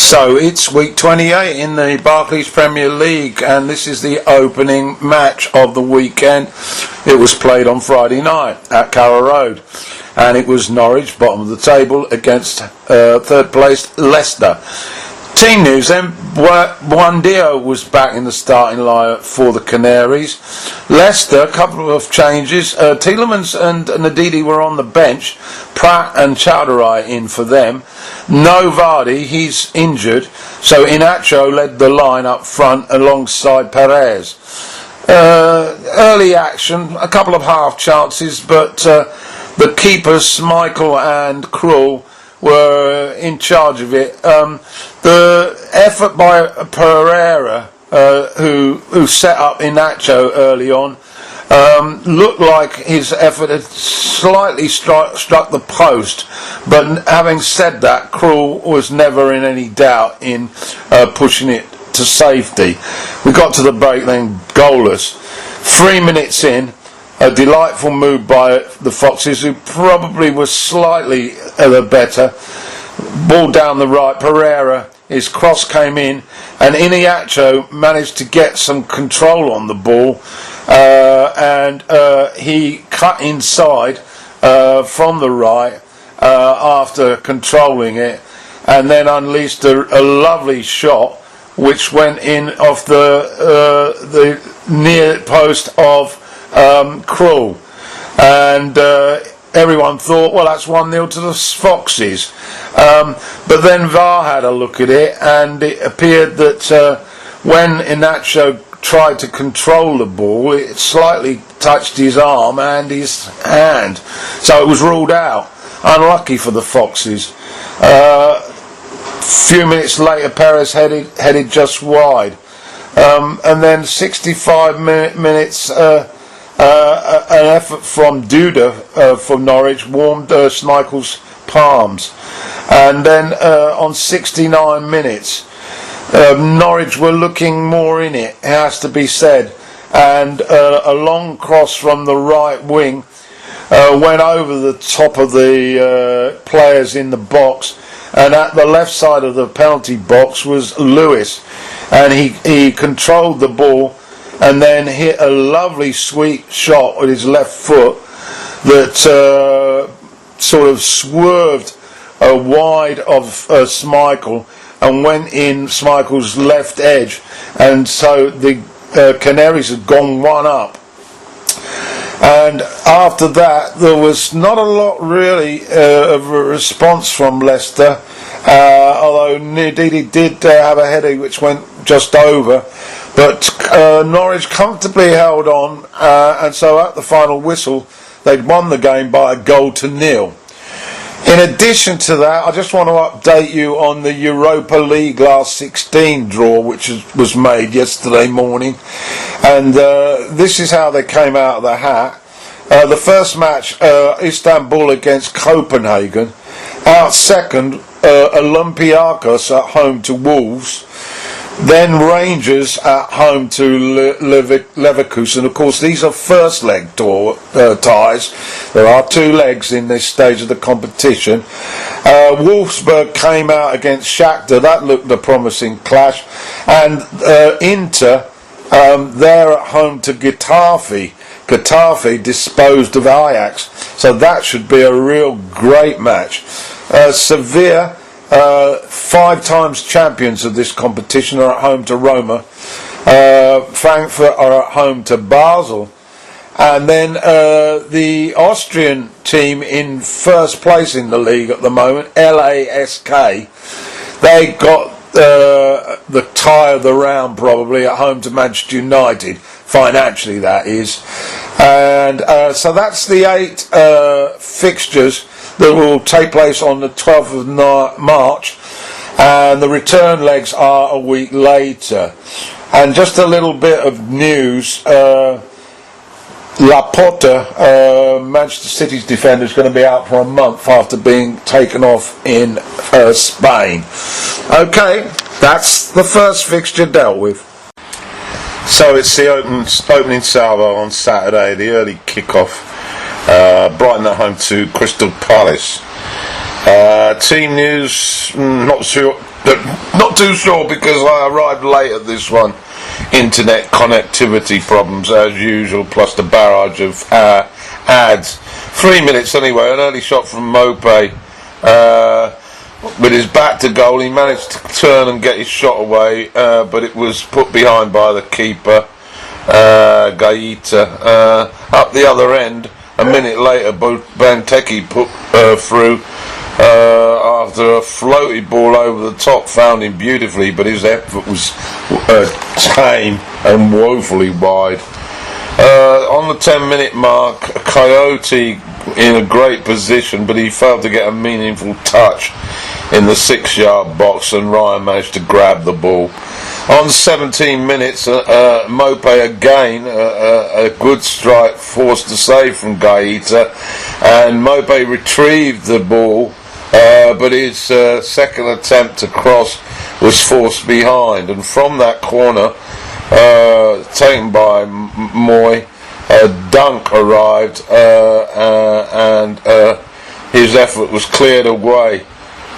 So it's week 28 in the Barclays Premier League, and this is the opening match of the weekend. It was played on Friday night at Carrow Road, and it was Norwich, bottom of the table, against third placed Leicester. Team news then, Buendia was back in the starting lineup for the Canaries. Leicester, a couple of changes. Tielemans and Ndidi were on the bench. Pratt and Chowdhury in for them. No Vardy, he's injured. So Inacho led the line up front alongside Perez. Early action, a couple of half chances, but the keepers, Michael and Krul, were in charge of it. The effort by Pereira, who set up Inacho early on, looked like his effort had slightly struck the post, but having said that, Krul was never in any doubt in pushing it to safety. We got to the break then, goalless. 3 minutes in, a delightful move by the Foxes, who probably was slightly the better. Ball down the right, Pereira, his cross came in, and Inacho managed to get some control on the ball, and he cut inside from the right after controlling it, and then unleashed a lovely shot which went in off the near post of Krul, and everyone thought, well, that's 1-0 to the Foxes. But then VAR had a look at it, and it appeared that when Inacho tried to control the ball, it slightly touched his arm and his hand, so it was ruled out. Unlucky for the Foxes. Few minutes later, Perez headed just wide, and then 65 minutes. An effort from Duda from Norwich warmed Schmeichel's palms, and then on 69 minutes Norwich were looking more in it has to be said, and a long cross from the right wing went over the top of the players in the box, and at the left side of the penalty box was Lewis, and he controlled the ball and then hit a lovely sweet shot with his left foot that sort of swerved wide of Schmeichel and went in Schmeichel's left edge, and so the Canaries had gone one up. And after that, there was not a lot really of a response from Leicester, although Ndidi did have a header which went just over. But Norwich comfortably held on, and so at the final whistle, they'd won the game by 1-0. In addition to that, I just want to update you on the Europa League last 16 draw, which was made yesterday morning. And this is how they came out of the hat. The first match, Istanbul against Copenhagen. Out second, Olympiacos at home to Wolves. Then Rangers at home to Leverkusen. Of course, these are first leg ties. There are two legs in this stage of the competition. Wolfsburg came out against Shakhtar. That looked a promising clash. And Inter, they're at home to Getafe. Getafe disposed of Ajax. So that should be a real great match. Sevilla, 5 times champions of this competition, are at home to Roma. Frankfurt are at home to Basel. And then the Austrian team in first place in the league at the moment, LASK, they got the tie of the round probably at home to Manchester United, financially that is. And so that's the 8 fixtures that will take place on the 12th of March, and the return legs are a week later. And just a little bit of news, Laporta, Manchester City's defender, is going to be out for a month after being taken off in Spain. Okay, that's the first fixture dealt with. So it's the opening salvo on Saturday, the early kick-off. Brighton at home to Crystal Palace. Team news, not Not too sure because I arrived late at this one. Internet connectivity problems as usual, plus the barrage of ads. 3 minutes anyway, an early shot from Mopé. With his back to goal, he managed to turn and get his shot away, but it was put behind by the keeper, Gaeta. Up the other end, a minute later, Benteke put through after a floated ball over the top, found him beautifully, but his effort was tame and woefully wide. On the 10-minute mark, Coyote in a great position, but he failed to get a meaningful touch in the 6-yard box, and Ryan managed to grab the ball. On 17 minutes, Mopé again, a good strike forced a save from Gaeta, and Mopé retrieved the ball, but his second attempt to cross was forced behind, and from that corner taken by Moy, a dunk arrived, and his effort was cleared away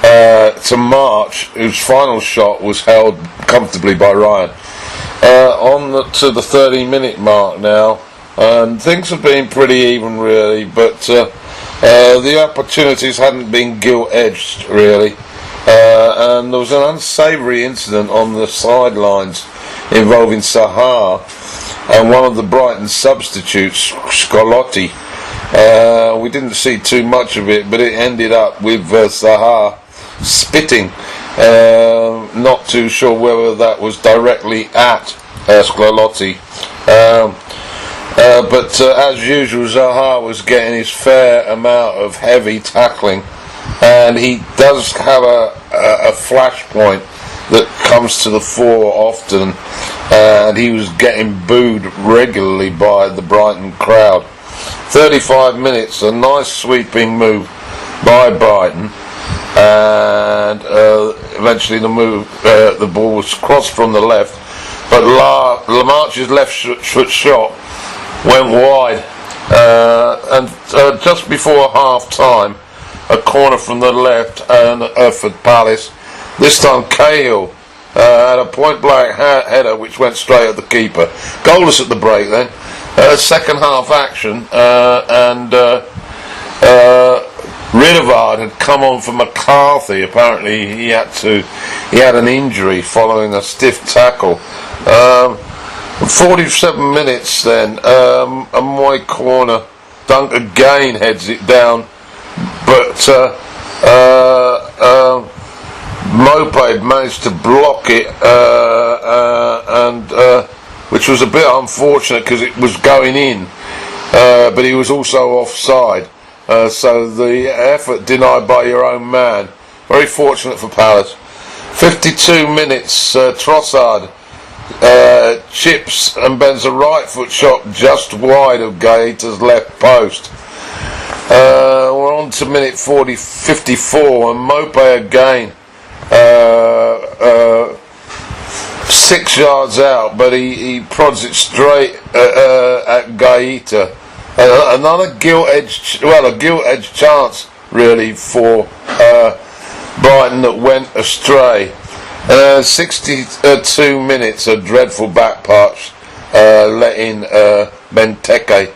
to March, whose final shot was held comfortably by Ryan. To the 30-minute mark now, and things have been pretty even really, but the opportunities hadn't been gilt-edged really, and there was an unsavoury incident on the sidelines involving Sahar and one of the Brighton substitutes, Scolotti. We didn't see too much of it, but it ended up with Sahar spitting. Not too sure whether that was directly at Scolotti. But as usual, Zaha was getting his fair amount of heavy tackling, and he does have a flashpoint that comes to the fore often, and he was getting booed regularly by the Brighton crowd. 35 minutes, a nice sweeping move by Brighton, and eventually the ball was crossed from the left, but Lamarch's left foot shot went wide, and just before half time, a corner from the left and for Palace. This time Cahill had a point blank header which went straight at the keeper. Goalless at the break then. Second half action, and Riddervard had come on for McCarthy. Apparently he had an injury following a stiff tackle. 47 minutes then, a Moy corner. Dunk again heads it down, but Mopé managed to block it, and which was a bit unfortunate because it was going in, but he was also offside, so the effort denied by your own man. Very fortunate for Palace. 52 minutes, Trossard chips and bends a right foot shot just wide of Gaeta's left post. We're on to minute 54, and Mopé again, 6 yards out, but he prods it straight at Gaeta. Another a gilt-edged chance really for Brighton that went astray. 62 minutes, a dreadful back pass let in Benteke,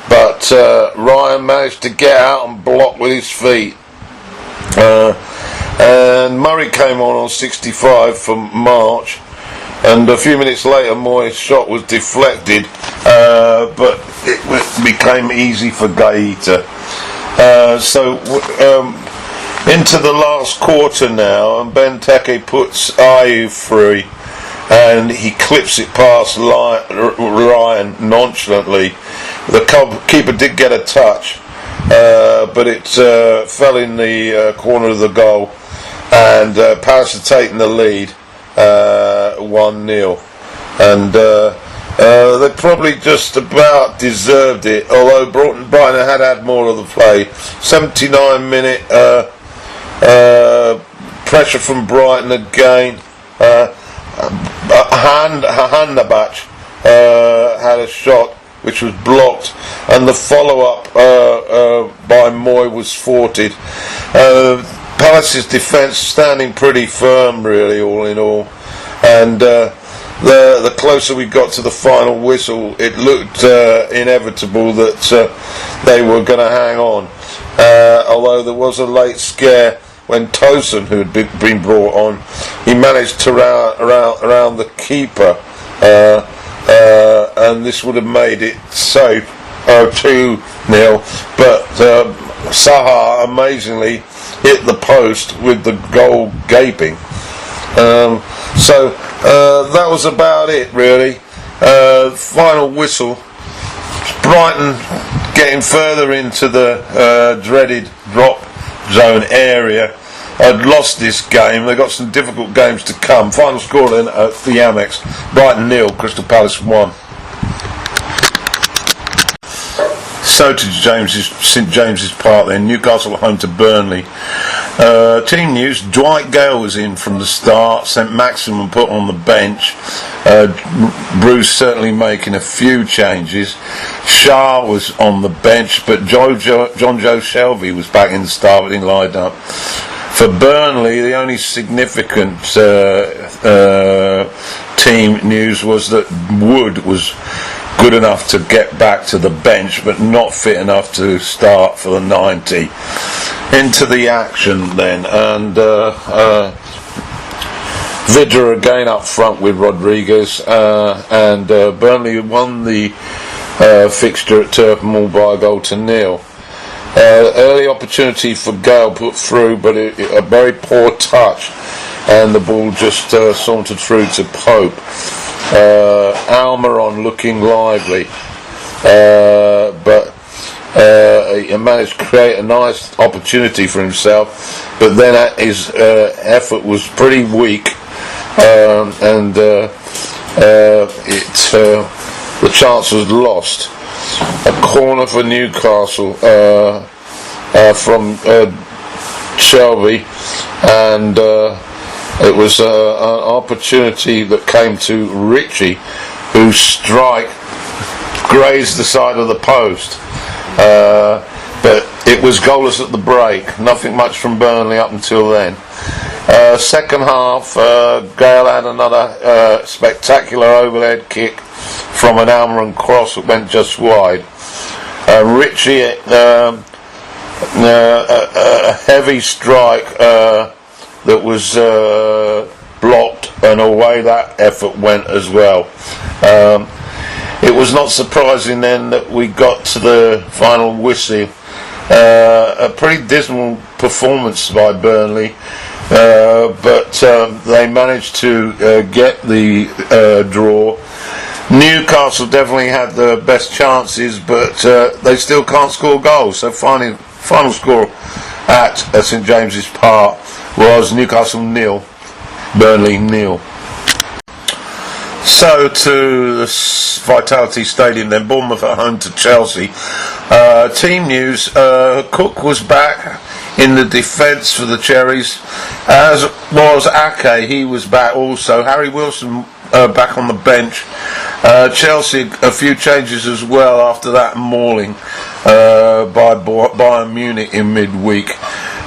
but Ryan managed to get out and block with his feet, and Murray came on 65 for March, and a few minutes later Moy's shot was deflected, but it became easy for Gaeta. Into the last quarter now, and Benteke puts Ayew free, and he clips it past Ryan nonchalantly. The keeper did get a touch, but it fell in the corner of the goal, and Palace had taken the lead 1-0, and they probably just about deserved it, although Brighton had more of the play. 79-minute pressure from Brighton again. Handabach had a shot which was blocked, and the follow-up by Moy was thwarted. Palace's defence standing pretty firm, really, all in all, and the closer we got to the final whistle, it looked inevitable that they were going to hang on. Although there was a late scare when Tosin, who had been brought on, he managed to around the keeper, and this would have made it safe 2-0. But Saha amazingly hit the post with the goal gaping. So that was about it, really. Final whistle. Brighton getting further into the dreaded drop zone area. Had lost this game. They've got some difficult games to come. Final score then at the Amex: Brighton 0, Crystal Palace 1. So to St James's Park then. Newcastle home to Burnley. Team news: Dwight Gale was in from the start. St Maximin put on the bench. Bruce certainly making a few changes. Shah was on the bench, but John Joe Shelby was back in the starting lineup. For Burnley, the only significant team news was that Wood was good enough to get back to the bench, but not fit enough to start for the 90. Into the action then, and Vidra again up front with Rodriguez, and Burnley won the fixture at Turf Moor by a goal to nil. Early opportunity for Gale put through, but a very poor touch, and the ball just sauntered through to Pope. Almiron looking lively, but he managed to create a nice opportunity for himself, but then his effort was pretty weak, and the chance was lost. A corner for Newcastle from Shelby, and it was an opportunity that came to Ritchie, whose strike grazed the side of the post, but it was goalless at the break. Nothing much from Burnley up until then. Second half, Gale had another spectacular overhead kick from an Almiron cross that went just wide. Ritchie, a heavy strike that was blocked, and away that effort went as well. It was not surprising then that we got to the final whistle. A pretty dismal performance by Burnley, but they managed to get the draw. Newcastle definitely had the best chances, but they still can't score goals. So final score at St James's Park was Newcastle 0, Burnley 0. So to the Vitality Stadium then, Bournemouth at home to Chelsea. Team news: Cook was back in the defence for the Cherries, as was Ake. He was back also. Harry Wilson back on the bench. Chelsea, a few changes as well after that mauling by Bayern Munich in midweek.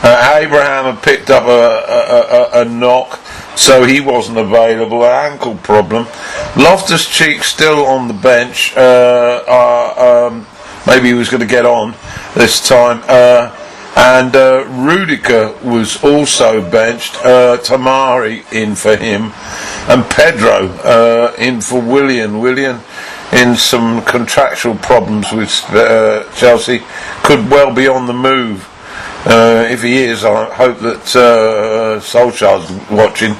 Abraham had picked up a knock, so he wasn't available. An ankle problem. Loftus-Cheek still on the bench. Maybe he was going to get on this time. And Rudiger was also benched. Tamari in for him, and Pedro in for Willian. Willian, in some contractual problems with Chelsea, could well be on the move. If he is, I hope that Solskjaer's watching,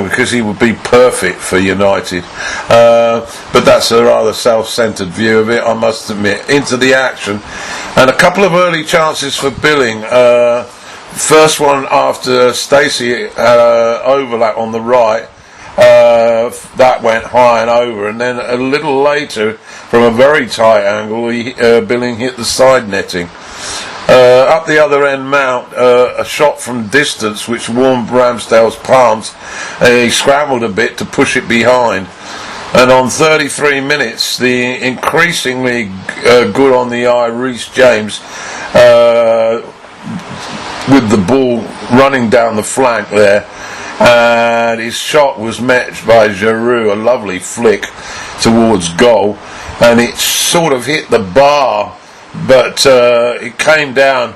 because he would be perfect for United. But that's a rather self-centred view of it, I must admit. Into the action, and a couple of early chances for Billing. First one after Stacey overlap on the right, that went high and over, and then a little later, from a very tight angle, Billing hit the side netting. Up the other end, Mount, a shot from distance which warmed Ramsdale's palms. He scrambled a bit to push it behind, and on 33 minutes the increasingly good on the eye Reece James with the ball running down the flank there, and his shot was met by Giroud, a lovely flick towards goal, and it sort of hit the bar, but it came down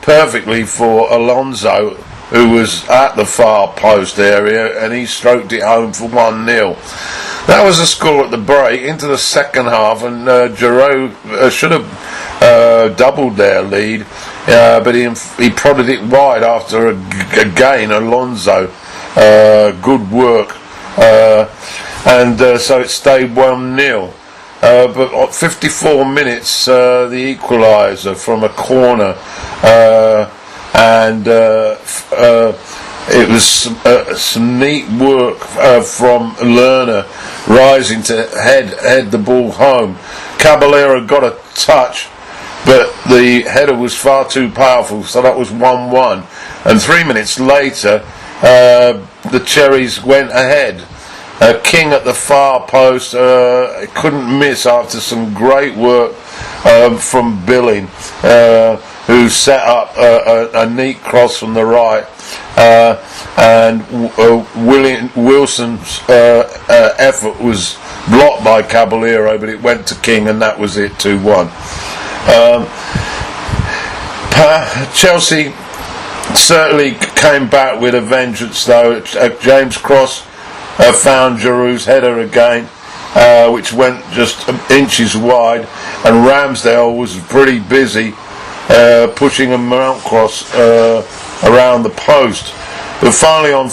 perfectly for Alonso, who was at the far post area, and he stroked it home for 1-0. That was the score at the break. Into the second half, and Giroud should have doubled their lead, but he prodded it wide after again Alonso. Good work, and so it stayed 1-0. But at 54 minutes, the equaliser from a corner, and it was some neat work from Lerner, rising to head the ball home. Caballero got a touch, but the header was far too powerful, so that was 1-1. And 3 minutes later, the Cherries went ahead. King at the far post couldn't miss after some great work from Billing, who set up a neat cross from the right, and Wilson's effort was blocked by Caballero, but it went to King, and that was it, 2-1. Chelsea certainly came back with a vengeance, though. James Cross found Giroud's header again, which went just inches wide, and Ramsdale was pretty busy pushing a Mount cross around the post. But finally, on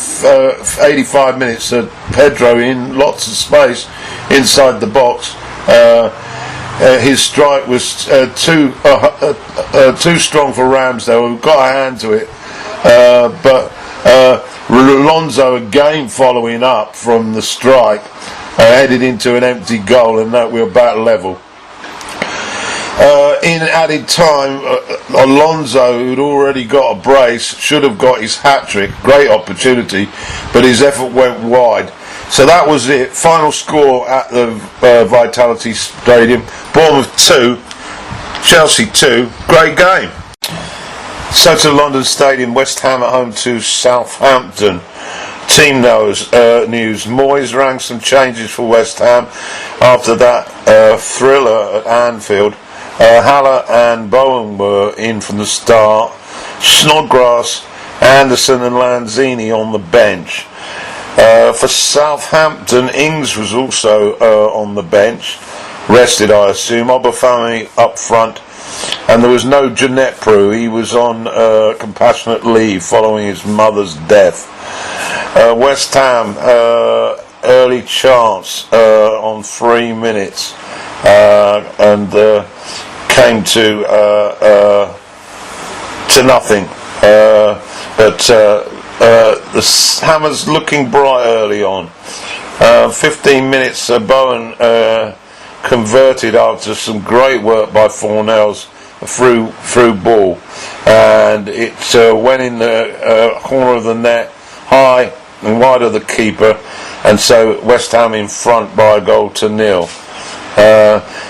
85 minutes, Pedro in lots of space inside the box. His strike was too strong for Ramsdale, who got a hand to it, but Alonso again following up from the strike headed into an empty goal, and that we're about level. In added time, Alonso, who'd already got a brace, should have got his hat-trick. Great opportunity, but his effort went wide. So that was it. Final score at the Vitality Stadium: Bournemouth 2, Chelsea 2. Great game. So to London Stadium, West Ham at home to Southampton. Team news: Moyes rang some changes for West Ham after that thriller at Anfield. Haller and Bowen were in from the start. Snodgrass, Anderson and Lanzini on the bench. For Southampton, Ings was also on the bench, rested I assume. Obafemi up front, and there was no Ginepro. He was on compassionate leave following his mother's death. West Ham early chance on 3 minutes, and came to nothing. But the Hammers looking bright early on. 15 minutes, Bowen converted after some great work by Fornells through ball, and it went in the corner of the net, high and wide of the keeper, and so West Ham in front by a goal to nil.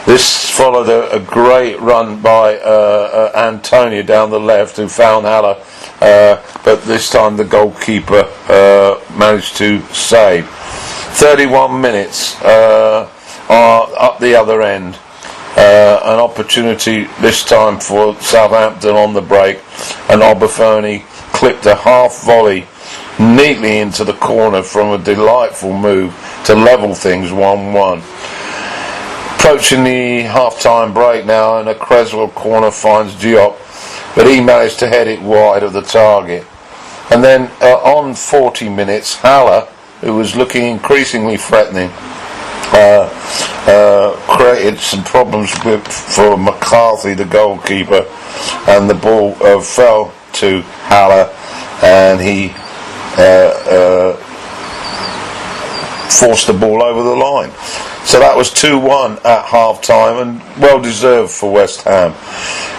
This followed a great run by Antonio down the left, who found Haller, but this time the goalkeeper managed to save. 31 minutes up the other end. An opportunity this time for Southampton on the break, and Obafemi clipped a half volley neatly into the corner from a delightful move to level things 1-1. Approaching the half-time break now, and a Creswell corner finds Diop, but he managed to head it wide of the target. And then on 40 minutes, Haller, who was looking increasingly threatening, created some problems for McCarthy, the goalkeeper, and the ball fell to Haller, and he forced the ball over the line. So that was 2-1 at half time, and well deserved for West Ham.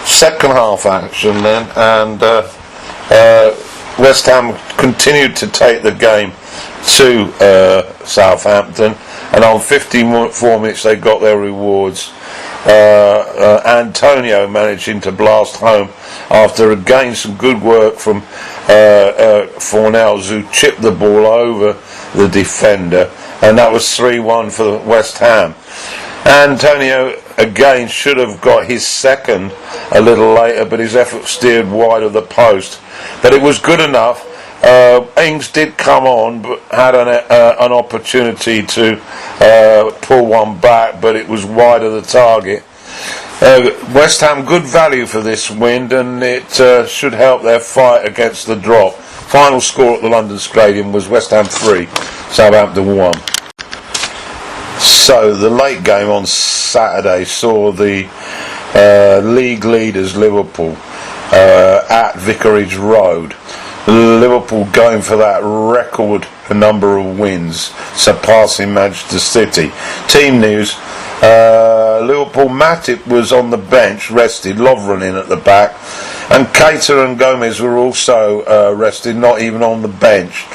Second half action then, and West Ham continued to take the game to Southampton, and on 54 minutes they got their rewards. Antonio managing to blast home after again some good work from Fornells, who chipped the ball over the defender, and that was 3-1 for West Ham. Antonio again should have got his second a little later, but his effort steered wide of the post. But it was good enough. Ings did come on, but had an opportunity to pull one back, but it was wide of the target. West Ham good value for this win, and it should help their fight against the drop. Final score at the London Stadium was West Ham 3, Southampton 1. So the late game on Saturday saw the league leaders Liverpool at Vicarage Road. Liverpool going for that record number of wins, surpassing Manchester City. Team news: Liverpool Matip was on the bench, rested. Lovren in at the back, and Keita and Gomez were also rested, not even on the bench.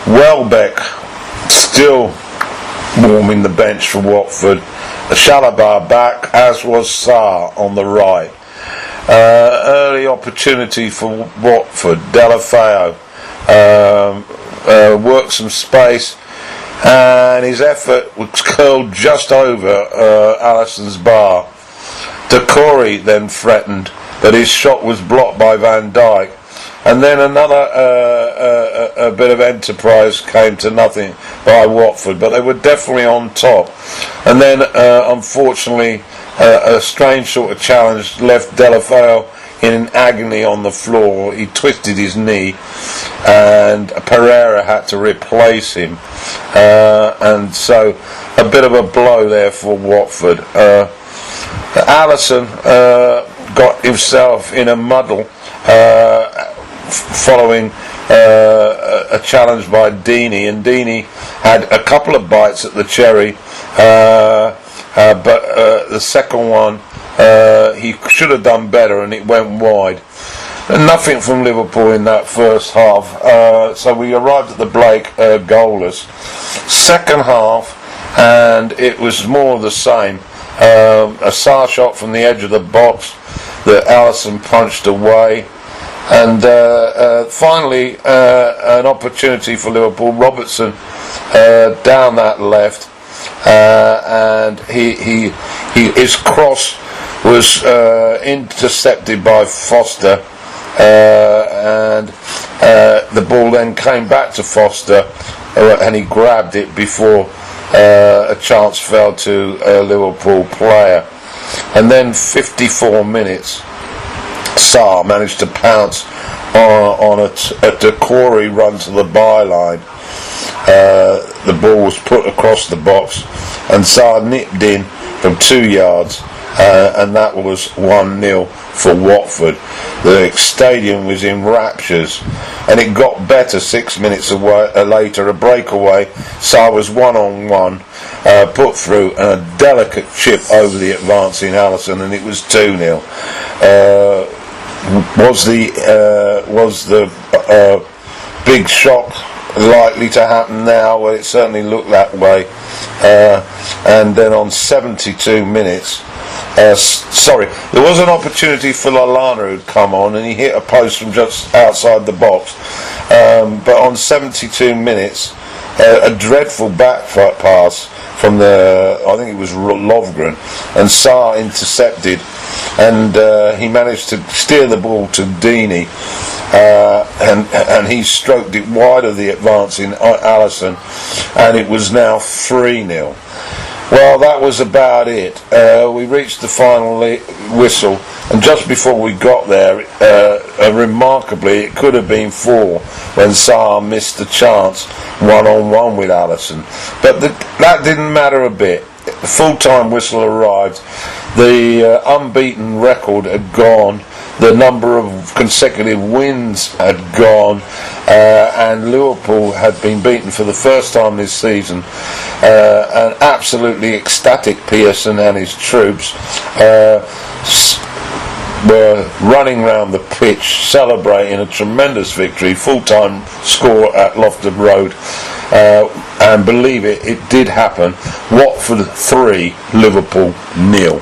Welbeck still warming the bench for Watford. Chalobah back, as was Sarr on the right. Early opportunity for Watford. Delafeu worked some space, and his effort was curled just over Alisson's bar. Decore then threatened, but his shot was blocked by Van Dijk. And then another a bit of enterprise came to nothing by Watford, but they were definitely on top. And then, unfortunately, a strange sort of challenge left Delafeu in agony on the floor. He twisted his knee, and Pereira had to replace him. And so, a bit of a blow there for Watford. Alisson got himself in a muddle following a challenge by Deeney, and Deeney had a couple of bites at the cherry, but the second one he should have done better, and it went wide. And nothing from Liverpool in that first half, so we arrived at the Blake goalless. Second half, and it was more of the same. A Sarr shot from the edge of the box that Alisson punched away, and finally an opportunity for Liverpool. Robertson down that left, and his cross was intercepted by Foster, and the ball then came back to Foster, and he grabbed it before a chance fell to a Liverpool player. And then 54 minutes, Sarr managed to pounce on a Decore run to the byline. The ball was put across the box, and Sarr nipped in from 2 yards, and that was 1-0 for Watford. The stadium was in raptures, and it got better 6 minutes later. A breakaway, Sarr was 1-on-1, put through, and a delicate chip over the advancing Alisson, and it was 2-0. Was the big shock likely to happen now? Well, it certainly looked that way. And then on 72 minutes, there was an opportunity for Lallana, who'd come on, and he hit a post from just outside the box. But on 72 minutes, a dreadful back pass from I think it was Lovgren, and Sarr intercepted, and he managed to steer the ball to Deeney, and he stroked it wide of the advancing Alisson, and it was now 3-0. Well, that was about it. We reached the final whistle, and just before we got there, remarkably, it could have been 4 when Sarr missed the chance 1-on-1 with Alisson. But that didn't matter a bit. The full-time whistle arrived. The unbeaten record had gone. The number of consecutive wins had gone, and Liverpool had been beaten for the first time this season. An absolutely ecstatic Pearson and his troops were running round the pitch celebrating a tremendous victory. Full-time score at Loftus Road, and believe it, it did happen. Watford 3, Liverpool 0.